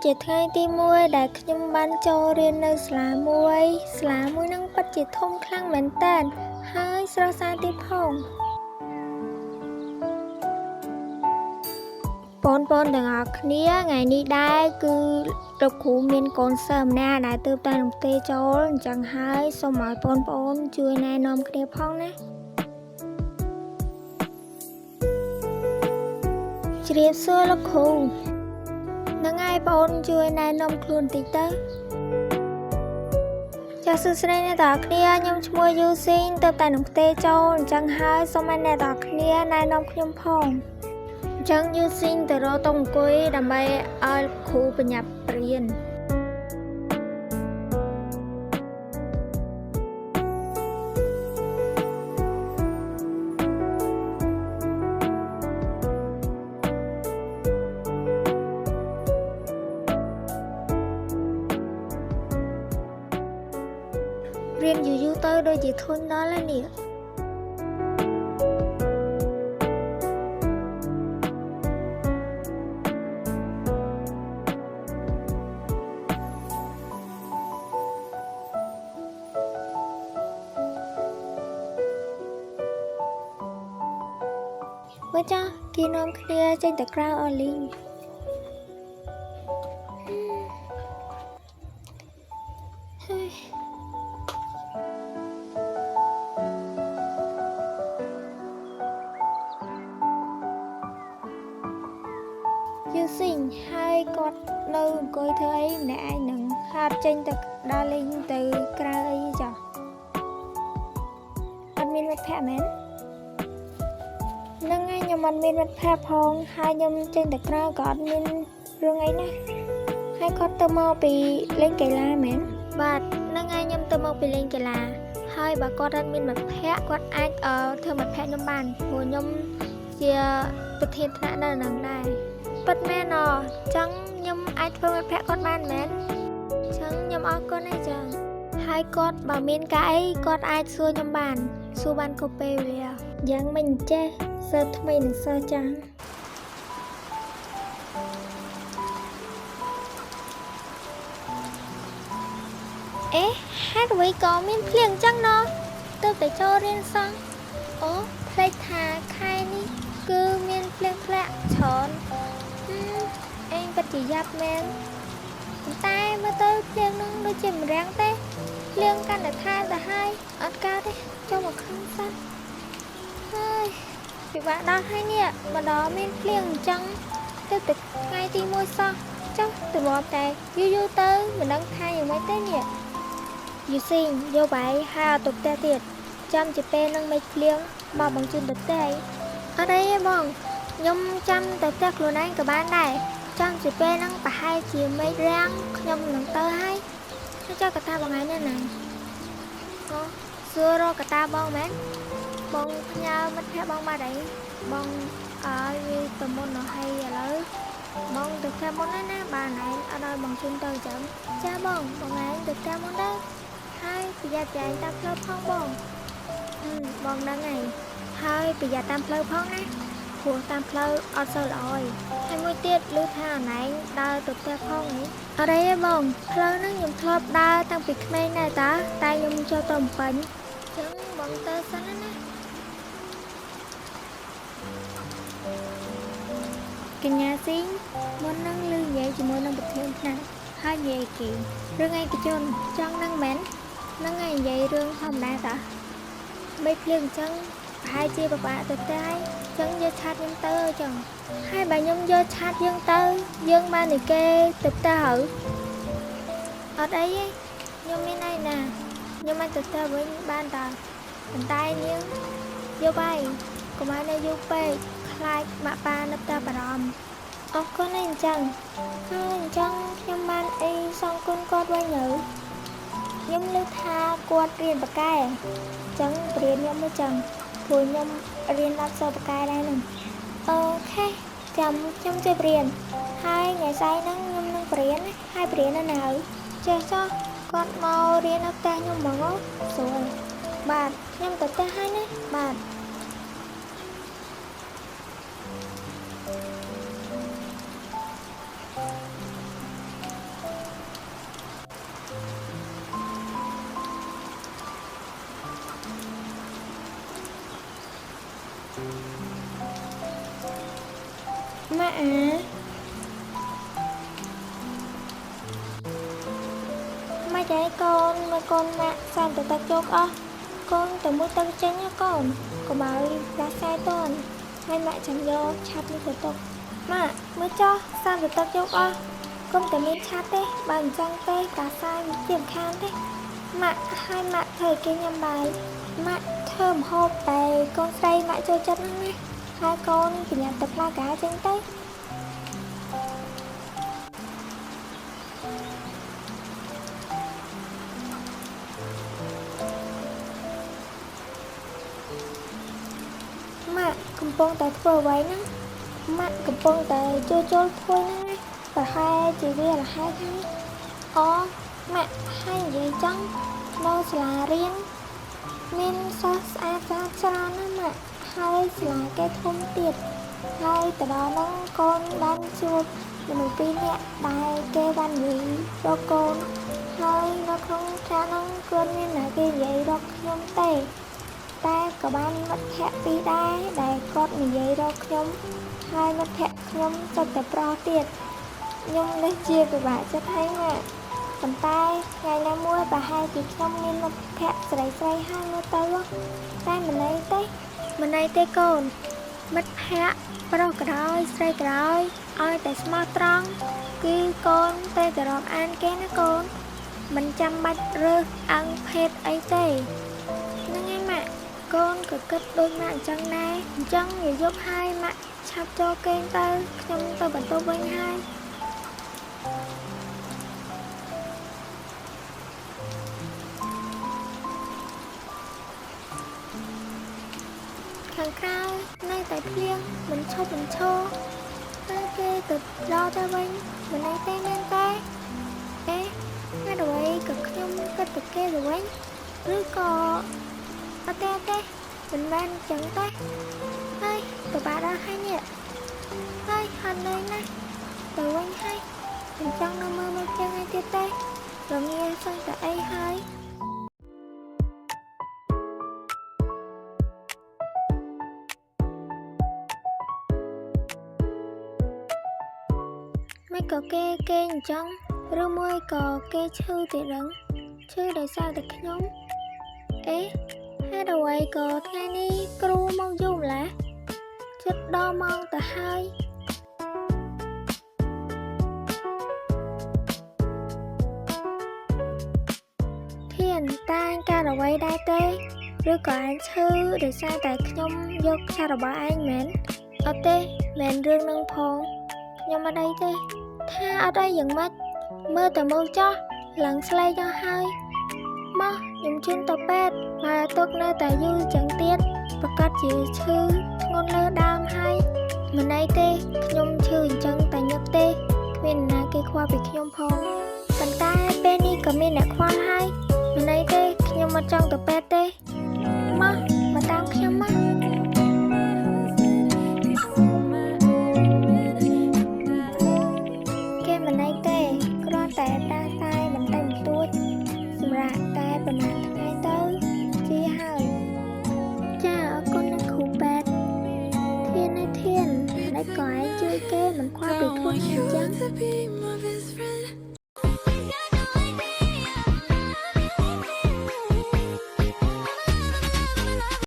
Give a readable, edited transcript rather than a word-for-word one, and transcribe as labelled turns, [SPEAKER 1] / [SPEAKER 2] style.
[SPEAKER 1] ជាថ្ងៃទី1ដែលខ្ញុំបានចូលរៀននៅសាលាមួយនឹងពិតជាធំខ្លាំងមែនតើហើយស្រស់ស្អាតទៀតផងបងទាំងអស់គ្នាថ្ងៃនេះដែរគឺលោកគ្រូមានកូនសិស្សម្នាក់ដែលទើបតែនឹងផ្ទេរចូលអញ្ចឹងហើយសូមឲ្យបងជួយណែនាំគ្នាផងណាជ្រាបសួរលោកគ្រូនឹងឲ្យបងជួយណែនាំខ្លួនតិចទៅចាសសួស្តីអ្នកទាំងអស់គ្នាខ្ញុំឈ្មោះយូស៊ីងទើបតែនឹងផ្ទេរចូលអញ្ចឹងហើយសូមឲ្យអ្នកទាំងអស់គ្នាណែនាំខ្ញុំផងអញ្ចឹងយូស៊ីងទៅរកតអង្គុយដើម្បីឲ្យគ្រូបញ្ញត្តិរៀនរៀនយូរទៅដូចជាធន់ដល់ហើយនេះមើលចាគេនាំគ្នាចេញទៅក្រៅអស់លីងយូស៊ីងហើយគាត់នៅអង្គុយធ្វើអីម្នាក់ឯងនឹងហាត់ចេញទៅដើរលេងទៅក្រៅអីចាអត់មានមិត្តភ័ក្តិមែនហ្នឹងហើយខ្ញុំអត់មានមិត្តភ័ក្តិផងហើយខ្ញុំចេញទៅក្រៅក៏អត់មានរឿងអីណាហើយគាត់ទៅមកពីលេងកីឡាមែនបាទហ្នឹងហើយខ្ញុំទៅមកពីលេងកីឡាហើយបើគាត់អត់មានមិត្តភ័ក្តិគាត់អាចធ្វើមិត្តភ័ក្តិខ្ញុំបានព្រោះខ្ញុំជាប្រធានថ្នាក់នៅនឹងដែរពិតមែនចឹងខ្ញុំអាចធ្វើមិត្តភ័ក្តិគាត់បានមែនចឹងខ្ញុំអរគុណណាស់ចឹងហើយគាត់បើមានការអីគាត់អាចសួរខ្ញុំបានសួរបានគ្រប់ពេលវេលាយ៉ាងមិនចេះសិស្សថ្មីនិងសិស្សចាស់ហេតុអ្វីក៏មានភ្លៀងចឹងណោះទើបតែចូលរៀនសោះអូភ្លេចថាខែនេះគឺមានភ្លៀងធ្លាក់ច្រើនអេងពិតជាយ៉ាប់មែនតែមើលទៅភ្លៀងនោះដូចជាមិនរាំងទេភ្លៀងកាន់តែថែមទៅហើយអត់កើតទេចូលមកខំសិនហើយពិបាកដល់ហើយនេះម្ដងមានភ្លៀងអញ្ចឹងទៅថ្ងៃទី1សោះចុះទម្លាប់តែយូរទៅមិនដឹងថាយ៉ាងម៉េចទេនេះយូស៊ីងយកបាយហើយឲ្យទៅផ្ទះទៀតចាំជាពេលនឹងមេឃភ្លៀងមកបងជូនទៅផ្ទះអត់អីទេបងខ្ញុំចាំទៅផ្ទះខ្លួនឯងក៏បានដែរចាំជាពេលហ្នឹងប្រហែលជាមេឃរាំងខ្ញុំនឹងទៅហើយចុះកតាបងឯងនៅណាអូសួររកកតាបងមែនបងផ្ញើមិត្តភ័ក្តិបងមកអីបងឲ្យវាទៅមុននោះហើយឥឡូវបងទៅផ្ទះមុនហើយណាបានឯងអត់ឲ្យបងជូនទៅចឹងចាបងឯងទៅផ្ទះមុនទៅហើយប្រយ័ត្នចែងតាមផ្លូវផងបងបងដឹងហើយប្រយ័ត្នតាមផ្លូវផងណាព្រោះតាមផ្លូវអត់សូវល្អហើយមួយទៀតឮថាអណែងដើរទៅផ្ទះផងនេះអត់អីទេបងផ្លូវហ្នឹងខ្ញុំធ្លាប់ដើរតាំងពីក្មេងដែរតែខ្ញុំចូលទៅបំពេញអញ្ចឹងបងទៅសិនណាកញ្ញាស៊ីងមុននឹងឮនិយាយជាមួយនឹងប្រធានថ្នាក់ហើយនិយាយគេរឿងឯកជនចង់នឹងមែននឹងឯងនិយាយរឿងធម្មតាតាមិនភ្លៀងអញ្ចឹងប្រហែលជាពិបាកទៅតែអញ្ចឹងយកឆាតយើងទៅអញ្ចឹងហើយបើខ្ញុំយកឆាតយើងទៅយើងបានតែគេទៅផ្ទះហើយអត់អីទេខ្ញុំមានអីណាខ្ញុំអាចទៅផ្ទះវិញបានតាប៉ុន្តែនាងយកបាយកុំឲ្យនៅយូរពេកខ្លាចម៉ាក់ប៉ានៅផ្ទះបារម្ភអរគុណអញ្ចឹងហើយអញ្ចឹងខ្ញុំបានអីសងគុណគាត់វិញទៅខ្ញុំលើកថាគាត់រៀនបកែអញ្ចឹងបរៀនខ្ញុំមកចឹងព្រោះខ្ញុំរៀនអត់សូវបកែដែរនឹងអូខេចាំខ្ញុំជួយបរៀនហើយថ្ងៃស្អែកហ្នឹងខ្ញុំនឹងបរៀនហើយបរៀននៅណាចេះចុះគាត់មករៀននៅផ្ទះខ្ញុំហ្មងស្រួលបាទខ្ញុំទៅផ្ទះហើយណាបាទ vậy con mà con mẹ sao tụi ta chốt con từ mũi tao chân nha con bảo là sai tuần hai mẹ chẳng vô chặt như tụi tục mà mới cho sao tụi ta chốt con từ miếng chặt thế bằng chân tê cả sai điểm khan thế mẹ hai mẹ thời kia nhầm bài mẹ thơm hộp bài con say mẹ chơi chân này hai con thì nhận tập la cả chân tê mẹ cầm bông tại vừa vậy nè mẹ cầm bông tại chơi chơi thôi nè và hai chị kia là hai tháng mẹ hai gì chăng đâu là riêng mình sao ai ra cho nó mẹ hai là cái thông tiệt hai từ đó nó con đang chuột mình tin mẹ bài kê văn gì cho con hai nó không cha nó cơn nên là cái vậy đó không tệ ta có ban mất hẹ đi đá để con như vậy đó không hai mất hẹ không cho tập pro tiệt nhưng lấy chia của bà cho thấy mẹ còn tay ngày nào mua bà hai chị không nên một hẹ sợi hai mươi tơ tay mình đây tê con mất hẹ pro cả đôi sợi cả đôi oi tại smart trăng cứ con tê từ đó ăn cái nó con mình chăm bạch rơ ăn phết ấy tê nó nghe mẹ con cứ cất đôi mạng chân này chân người giúp hai mẹ chắp cho kênh tơ trong tơ bản tô bên hai thằng cao nay tại phiên mình cho tay kê từ lo cho bên mình ấy tên lên tay ê ngay đầu ấy cực nhung cất từ kê rồi anhឬក៏អត់ទេមិនមែនចឹងទេហើយពិបាកដល់ហើយនេះហើយហត់នៅណាទៅវិញហើយមិនចង់នៅមើលមកចឹងឯទៀតទេរងាសឹងតែអីហើយមិនក៏គេអញ្ចឹងឬមួយក៏គេឈឺទៀតដឹងឈឺដោយសារតែខ្ញុំហេតុអ្វីក៏ថ្ងៃនេះគ្រូមកយូរម្ល៉េះជិតដល់ម៉ោងទៅហើយធានតាអញកើតអ្វីដែរទេឬក៏អញឈឺដោយសារតែខ្ញុំយកឆារបស់ឯងមែនអត់ទេមែនរឿងនឹងផងខ្ញុំអត់អីទេថាអត់អីយ៉ាងម៉េចមើលតែមើលចោះឡើងស្លេកចោះហើយមកខ្ញុំជិះទៅពេទ្យបើទុកនៅតែយូរចឹងទៀតប្រកាសជាឈឺធ្ងន់លើដើមហើយមិនអីទេខ្ញុំឈឺអញ្ចឹងតែញឹកទេគ្មានណាគេខ្វល់ពីខ្ញុំផងប៉ុន្តែពេលនេះក៏មានអ្នកខ្វល់ហើយមិនអីទេខ្ញុំមិនចង់ទៅពេទ្យទេមកតាមខ្ញុំមកគេមិនអីទេគ្រាន់តែដាស់តែបន្តិចបន្តួចសម្រាប់តែប៉ុណ្ណាថ្ងៃទៅជាហើយចាអរគុណអ្នកគ្រូពេទ្យធានតែក៏ឯងជួយគេមិនខ្វល់ពីខ្លួនអញ្ចឹង